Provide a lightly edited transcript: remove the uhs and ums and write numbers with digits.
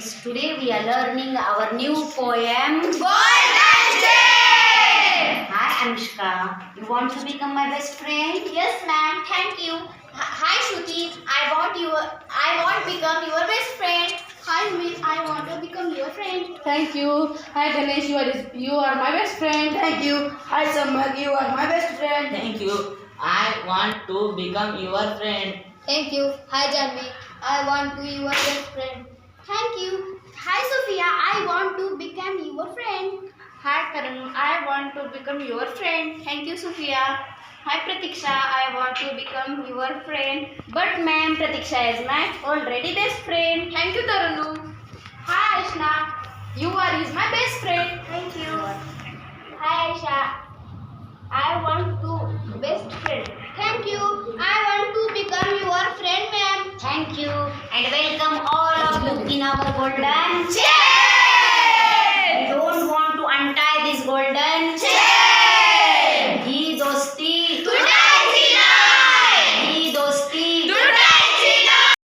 friends, today we are learning our new poem Golden Chain! Hi Anushka, you want to become my best friend? Yes, ma'am. Thank you. Hi, Shruti. I want become your best friend. Hi, Amit. I want to become your friend. Thank you. Hi Ganesh, you are my best friend. Thank you. Hi Samag, you are my best friend. Thank you. I want to become your friend. Thank you. Hi, Janvi. I want to be your best friend. Thank you. Hi, Sophia. I want to become your friend. Hi, Karan. I want to become your friend. Thank you, Sophia. Hi, Pratiksha. I want to become your friend. But ma'am, Pratiksha is my already best friend. Thank you, Taranu. Hi, Aishna. You are my best friend. Thank you. Hi, Aisha. I want to best friend. Thank you. I want to become your friend, ma'am. Thank you and welcome all of you in our golden Chain!